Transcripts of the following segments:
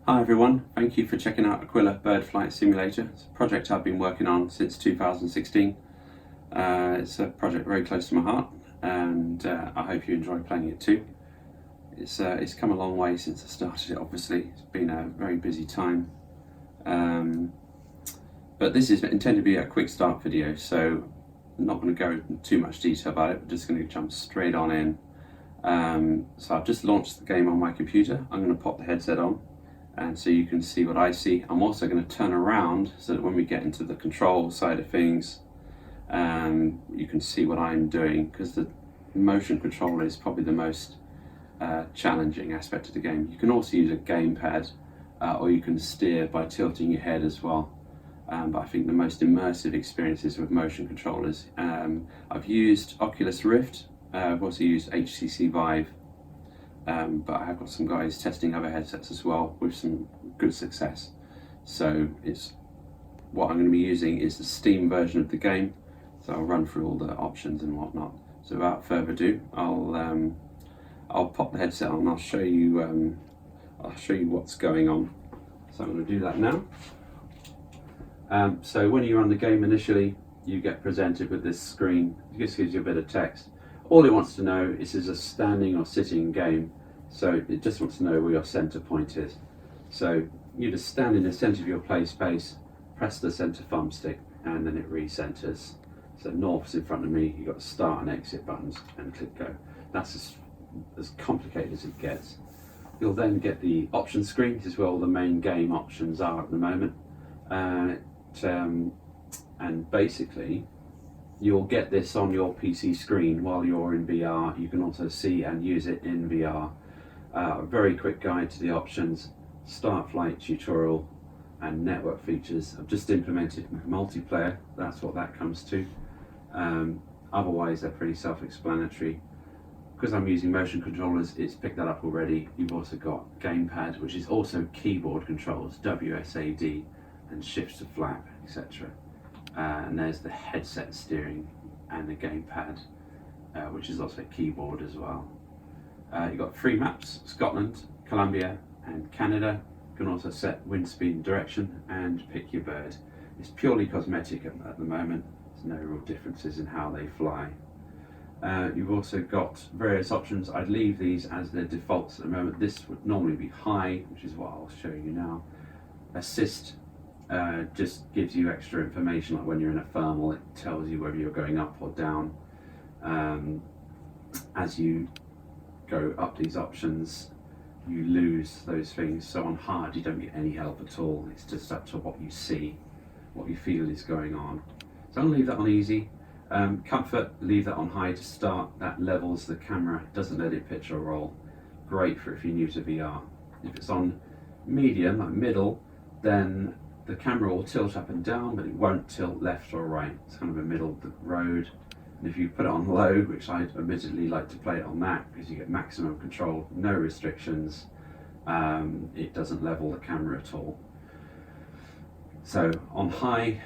Hi everyone, thank you for checking out Aquila Bird Flight Simulator. It's a project I've been working on since 2016. It's a project very close to my heart, and I hope you enjoy playing it too. It's come a long way since I started it, obviously. It's been a very busy time. But this is intended to be a quick start video, so I'm not going to go into too much detail about it. We're just going to jump straight on in. So I've just launched the game on my computer. I'm going to pop the headset on, and so you can see what I see. I'm also going to turn around so that when we get into the control side of things, you can see what I'm doing, because the motion control is probably the most challenging aspect of the game. You can also use a gamepad, or you can steer by tilting your head as well. But I think the most immersive experiences with motion controllers. I've used Oculus Rift, I've also used HTC Vive, but I have got some guys testing other headsets as well with some good success. So what I'm going to be using is the Steam version of the game. So I'll run through all the options and whatnot. So without further ado, I'll pop the headset on and I'll show you what's going on. So I'm going to do that now. So when you run the game initially, you get presented with this screen. It just gives you a bit of text. All it wants to know is a standing or sitting game, so it just wants to know where your center point is. So you just stand in the center of your play space, press the center thumbstick, and then it re-centers. So north's in front of me, you've got start and exit buttons, and click go. That's as complicated as it gets. You'll then get the option screen. This is where all the main game options are at the moment. And basically, you'll get this on your PC screen while you're in VR. You can also see and use it in VR. A very quick guide to the options, start flight tutorial, and network features. I've just implemented multiplayer, that's what that comes to. Otherwise, they're pretty self-explanatory. Because I'm using motion controllers, it's picked that up already. You've also got gamepad, which is also keyboard controls, WSAD, and shift to flap, etc. And there's the headset steering and the gamepad, which is also a keyboard as well. You've got 3 maps: Scotland, Colombia, and Canada. You can also set wind speed and direction and pick your bird. It's purely cosmetic at the moment. There's no real differences in how they fly. You've also got various options. I'd leave these as their defaults at the moment. This would normally be high, which is what I'll show you now. Assist just gives you extra information, like when you're in a thermal, it tells you whether you're going up or down. As you go up these options, you lose those things. So on hard, you don't get any help at all. It's just up to what you see, what you feel is going on. So I'll leave that on easy. Comfort, leave that on high to start. That levels the camera, doesn't let it pitch or roll. Great for if you're new to VR. If it's on medium, like middle, then the camera will tilt up and down, but it won't tilt left or right. It's kind of a middle of the road. And if you put it on low, which I admittedly like to play it on that because you get maximum control, no restrictions, it doesn't level the camera at all. So on high,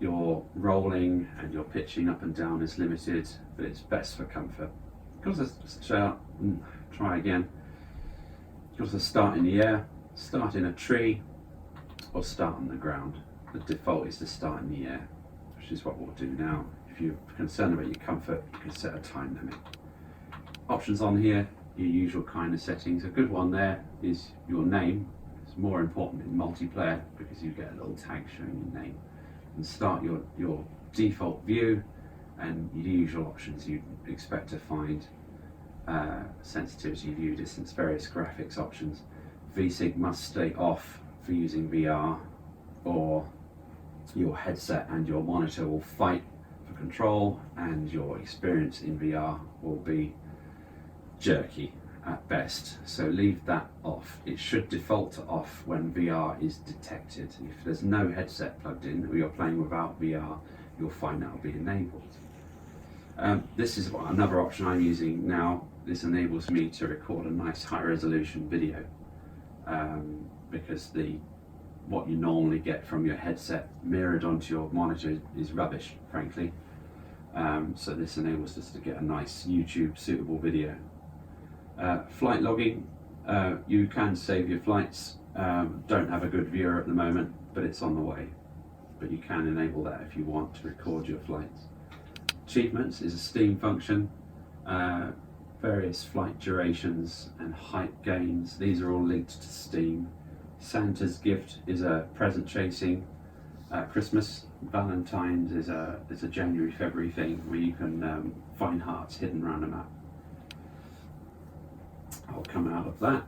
your rolling and your pitching up and down is limited, but it's best for comfort. Because try again. Because the start in the air, start in a tree, or start on the ground. The default is to start in the air, which is what we'll do now. If you're concerned about your comfort, you can set a time limit. Options on here, your usual kind of settings. A good one there is your name. It's more important in multiplayer because you get a little tag showing your name. And start your default view and your usual options you'd expect to find. Sensitivity, view distance, various graphics options. VSync must stay off for using VR, or your headset and your monitor will fight for control and your experience in VR will be jerky at best. So leave that off. It should default to off when VR is detected. If there's no headset plugged in or you're playing without VR, you'll find that will be enabled. This is another option I'm using now. This enables me to record a nice high resolution video. Because what you normally get from your headset mirrored onto your monitor is rubbish, frankly. So this enables us to get a nice YouTube suitable video. Flight logging, You can save your flights. Don't have a good viewer at the moment, but it's on the way. But you can enable that if you want to record your flights. Achievements is a Steam function. Various flight durations and height gains. These are all linked to Steam. Santa's gift is a present chasing. Christmas, Valentine's is a January, February thing where you can find hearts hidden around a map. I'll come out of that.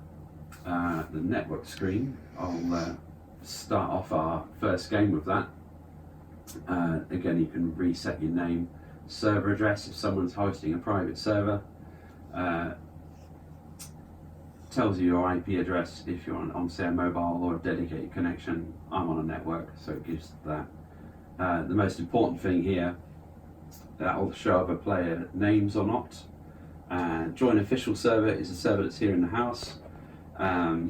The network screen, I'll start off our first game with that. Again, you can reset your name, server address if someone's hosting a private server. Tells you your IP address if you're on say a mobile or a dedicated connection. I'm on a network, so it gives that. The most important thing here, that will show up a player names or not. Join official server is a server that's here in the house,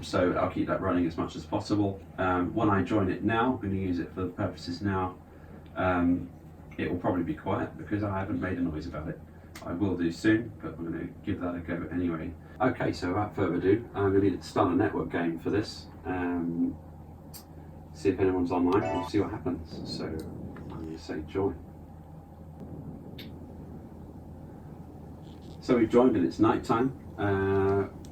so I'll keep that running as much as possible. When I join it now, I'm going to use it for the purposes now. It will probably be quiet because I haven't made a noise about it. I will do soon, but I'm going to give that a go anyway. Okay, so without further ado, I'm going to start a network game for this. See if anyone's online, we'll see what happens. So I'm going to say join. So we've joined and it's night time.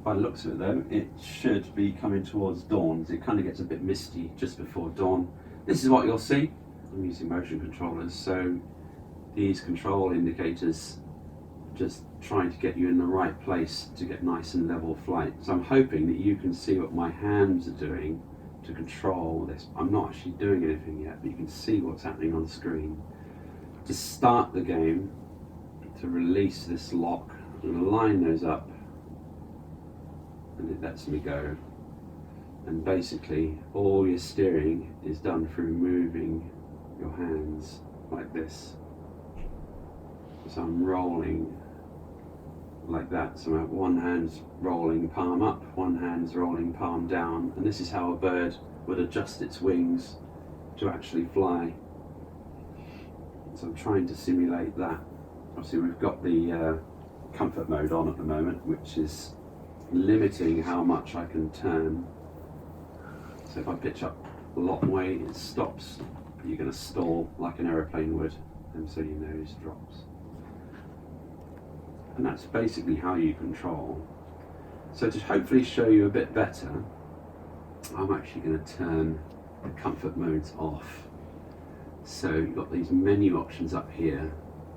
By the looks of it though, it should be coming towards dawn. It kind of gets a bit misty just before dawn. This is what you'll see. I'm using motion controllers, so these control indicators just trying to get you in the right place to get nice and level flight. So I'm hoping that you can see what my hands are doing to control this. I'm not actually doing anything yet, but you can see what's happening on the screen. To start the game, to release this lock, I'm going to line those up and it lets me go. And basically all your steering is done through moving your hands like this. So I'm rolling like that. So I have one hand's rolling palm up, one hand's rolling palm down, and this is how a bird would adjust its wings to actually fly. So I'm trying to simulate that. Obviously we've got the comfort mode on at the moment, which is limiting how much I can turn. So if I pitch up a lot way, it stops. You're going to stall like an aeroplane would, and so your nose drops. And that's basically how you control. So to hopefully show you a bit better, I'm actually going to turn the comfort modes off. So you've got these menu options up here.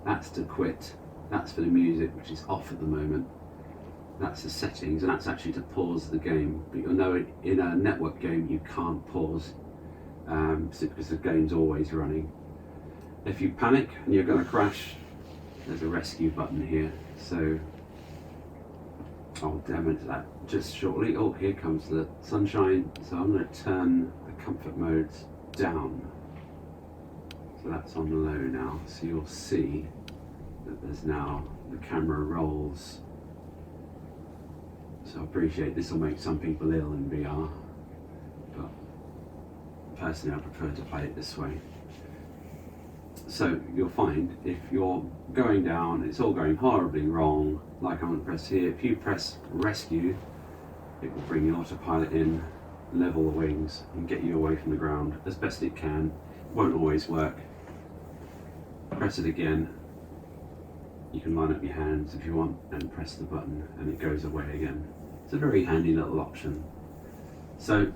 That's to quit. That's for the music, which is off at the moment. That's the settings, and that's actually to pause the game. But you'll know in a network game you can't pause because the game's always running. If you panic and you're going to crash, there's a rescue button here. So I'll demo that just shortly. Oh, here comes the sunshine. So I'm going to turn the comfort modes down. So that's on the low now. So you'll see that there's now the camera rolls. So I appreciate this will make some people ill in VR, but personally I prefer to play it this way. So you'll find if you're going down, it's all going horribly wrong, like I'm going to press here. If you press rescue, it will bring the autopilot in, level the wings and get you away from the ground as best it can. Won't always work. Press it again. You can line up your hands if you want and press the button and it goes away again. It's a very handy little option. So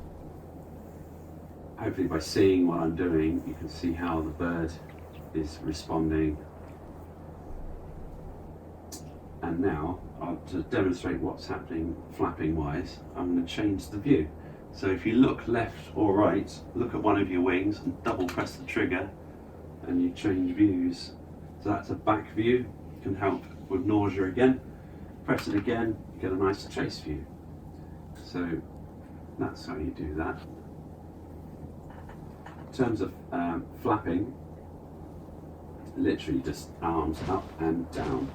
hopefully by seeing what I'm doing, you can see how the bird is responding. And now, to demonstrate what's happening flapping wise, I'm going to change the view. So if you look left or right, look at one of your wings and double press the trigger and you change views. So that's a back view, can help with nausea again. Press it again, you get a nice chase view. So that's how you do that. In terms of flapping, literally just arms up and down.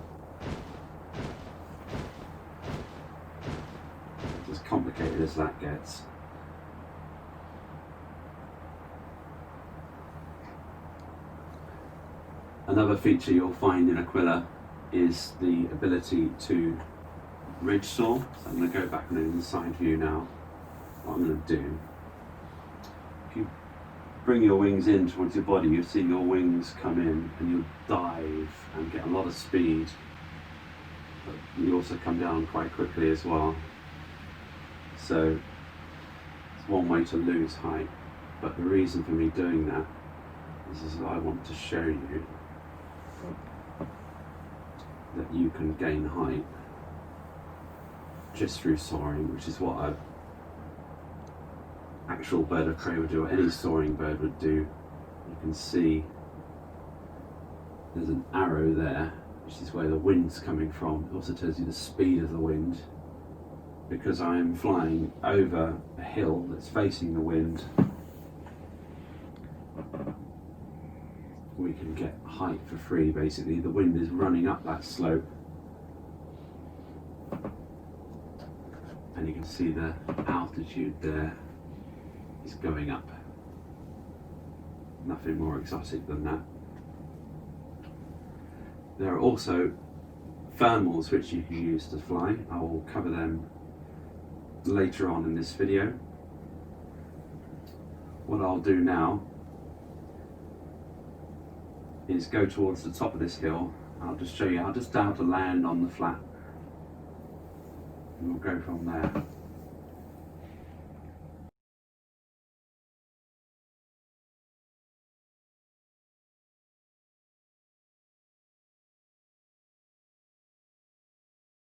It's as complicated as that gets. Another feature you'll find in Aquila is the ability to ridge soar. So I'm going to go back on the inside view now. What I'm going to do, if you bring your wings in towards your body, you'll see your wings come in and you'll dive and get a lot of speed. But you also come down quite quickly as well. So it's one way to lose height. But the reason for me doing that is I want to show you that you can gain height just through soaring, which is what an actual bird of prey would do, or any soaring bird would do. You can see there's an arrow there, which is where the wind's coming from. It also tells you the speed of the wind. Because I'm flying over a hill that's facing the wind, we can get height for free basically. The wind is running up that slope and you can see the altitude there is going up. Nothing more exotic than that. There are also thermals which you can use to fly. I will cover them later on in this video. What I'll do now is go towards the top of this hill. I'll just show you, I'll just how to land on the flat and we'll go from there.